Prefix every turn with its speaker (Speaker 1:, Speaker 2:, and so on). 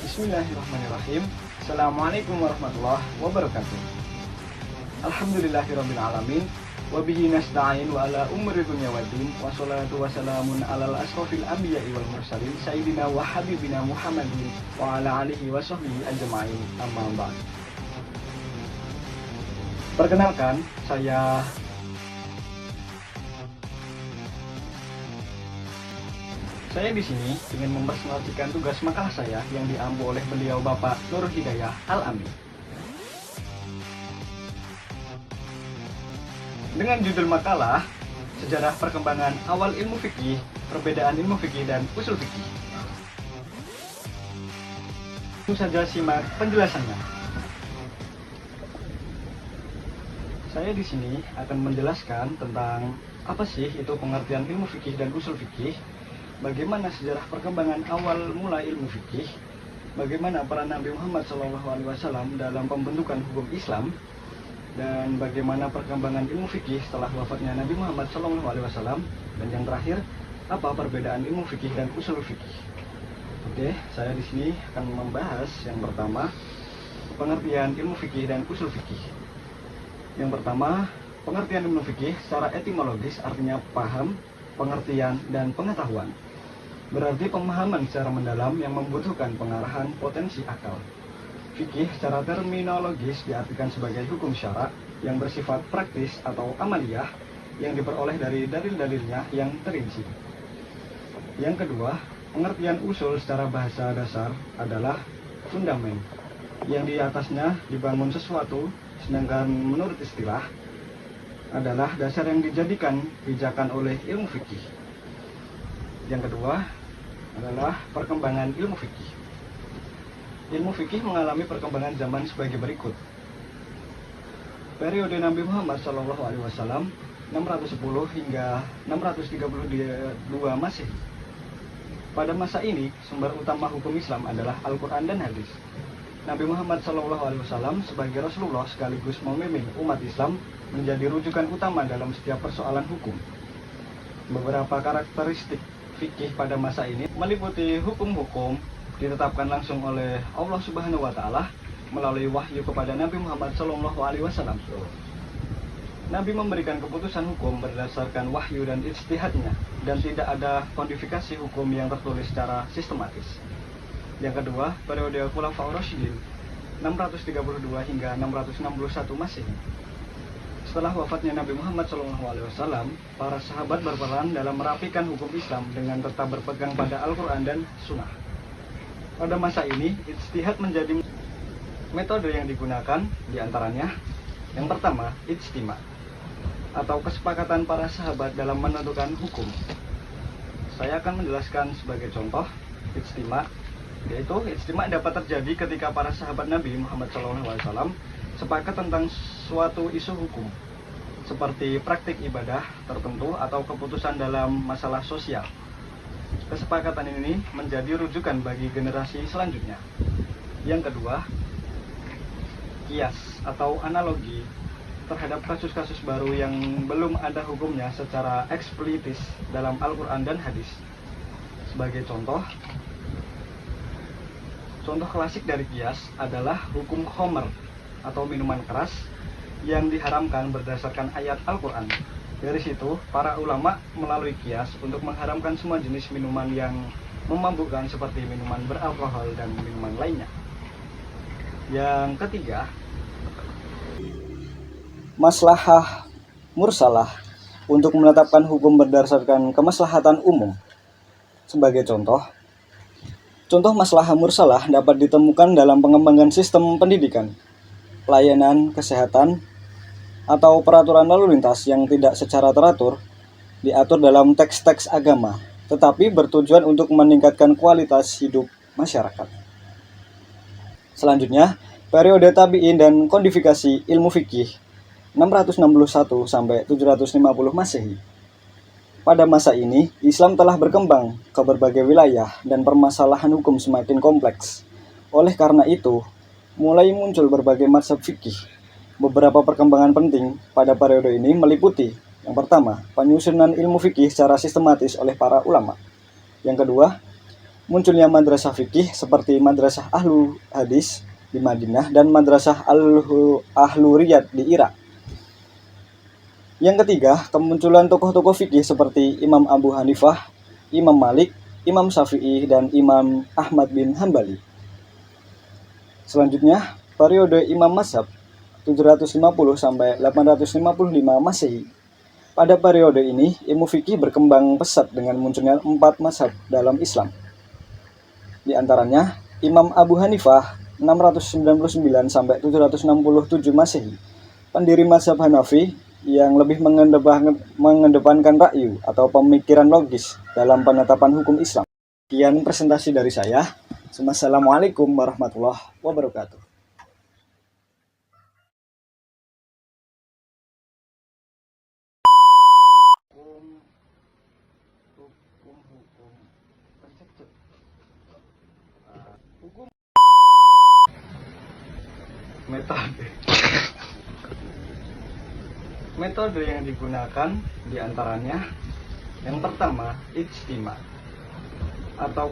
Speaker 1: Bismillahirrahmanirrahim. Assalamualaikum warahmatullahi wabarakatuh. Alhamdulillahirabbil alamin wa bihi nasta'in wa ala umuri dunya waddin wa sholatu wassalamun alal asrofil anbiya'i wal mursalin sayyidina wa habibina Muhammadin wa ala alihi wa sahbihi ajma'in, amma ba'd. Perkenalkan, saya di sini ingin mempresentasikan tugas makalah saya yang diampu oleh beliau Bapak Nur Hidayah Al-Amin. Dengan judul makalah Sejarah Perkembangan Awal Ilmu Fikih, Perbedaan Ilmu Fikih dan Usul Fikih. Langsung saja simak penjelasannya. Saya di sini akan menjelaskan tentang apa sih itu pengertian ilmu fikih dan usul fikih, bagaimana sejarah perkembangan awal mula ilmu fikih, bagaimana peran Nabi Muhammad SAW dalam pembentukan hukum Islam, dan bagaimana perkembangan ilmu fikih setelah wafatnya Nabi Muhammad SAW, dan yang terakhir, apa perbedaan ilmu fikih dan usul fikih. Oke, saya di sini akan membahas yang pertama, pengertian ilmu fikih dan usul fikih. Yang pertama, pengertian ilmu fikih secara etimologis artinya paham, pengertian, dan pengetahuan. Berarti pemahaman secara mendalam yang membutuhkan pengarahan potensi akal. Fikih secara terminologis diartikan sebagai hukum syara yang bersifat praktis atau amaliyah yang diperoleh dari dalil-dalilnya yang terinci. Yang kedua, pengertian usul secara bahasa dasar adalah fundamen yang di atasnya dibangun sesuatu, sedangkan menurut istilah adalah dasar yang dijadikan pijakan oleh ilmu fikih. Yang kedua adalah perkembangan ilmu fikih. Ilmu fikih mengalami perkembangan zaman sebagai berikut. Periode Nabi Muhammad SAW 610 hingga 632 Masehi. Pada masa ini, sumber utama hukum Islam adalah Al-Quran dan Hadis. Nabi Muhammad SAW sebagai Rasulullah sekaligus memimpin umat Islam menjadi rujukan utama dalam setiap persoalan hukum. Beberapa karakteristik fikih pada masa ini meliputi hukum-hukum ditetapkan langsung oleh Allah Subhanahu wa taala melalui wahyu kepada Nabi Muhammad SAW. Nabi memberikan keputusan hukum berdasarkan wahyu dan ijtihadnya, dan tidak ada kodifikasi hukum yang tertulis secara sistematis. Yang kedua, periode Khulafaur Rasyidin 632 hingga 661 Masehi. Setelah wafatnya Nabi Muhammad SAW, para sahabat berperan dalam merapikan hukum Islam dengan tetap berpegang pada Al-Quran dan Sunnah. Pada masa ini, ijtihad menjadi metode yang digunakan, diantaranya yang pertama, ijtima, atau kesepakatan para sahabat dalam menentukan hukum. Saya akan menjelaskan sebagai contoh ijtima, yaitu ijtima dapat terjadi ketika para sahabat Nabi Muhammad SAW sepakat tentang suatu isu hukum, seperti praktik ibadah tertentu atau keputusan dalam masalah sosial. Kesepakatan ini menjadi rujukan bagi generasi selanjutnya. Yang kedua, kias atau analogi terhadap kasus-kasus baru yang belum ada hukumnya secara eksplisit dalam Al-Quran dan Hadis. Sebagai contoh klasik dari kias adalah hukum khomer atau minuman keras yang diharamkan berdasarkan ayat Al-Quran. Dari situ, para ulama melalui kias untuk mengharamkan semua jenis minuman yang memabukkan seperti minuman beralkohol dan minuman lainnya. Yang ketiga, maslahah mursalah untuk menetapkan hukum berdasarkan kemaslahatan umum. Sebagai contoh maslahah mursalah dapat ditemukan dalam pengembangan sistem pendidikan, pelayanan kesehatan, atau peraturan lalu lintas yang tidak secara teratur diatur dalam teks-teks agama, tetapi bertujuan untuk meningkatkan kualitas hidup masyarakat. Selanjutnya, periode tabi'in dan kodifikasi ilmu fikih 661 sampai 750 Masehi. Pada masa ini, Islam telah berkembang ke berbagai wilayah dan permasalahan hukum semakin kompleks. Oleh karena itu, mulai muncul berbagai mazhab fikih. Beberapa perkembangan penting pada periode ini meliputi: yang pertama, penyusunan ilmu fikih secara sistematis oleh para ulama. Yang kedua,
Speaker 2: munculnya madrasah fikih seperti Madrasah Ahlu Hadis di Madinah dan Madrasah Ahlu Riyad di Irak. Yang ketiga, kemunculan tokoh-tokoh fikih seperti Imam Abu Hanifah, Imam Malik, Imam Syafi'i, dan Imam Ahmad bin Hambali. Selanjutnya, periode Imam Mazhab 750 sampai 855 Masehi. Pada periode ini, ilmu fikih berkembang pesat dengan munculnya 4 mazhab dalam Islam. Di antaranya, Imam Abu Hanifah 699 sampai 767 Masehi, pendiri mazhab Hanafi yang lebih mengedepankan ra'yu atau pemikiran logis dalam penetapan hukum Islam. Sekian presentasi dari saya. Wassalamualaikum warahmatullahi wabarakatuh.
Speaker 1: Hukum metode yang digunakan diantaranya yang pertama ijtima atau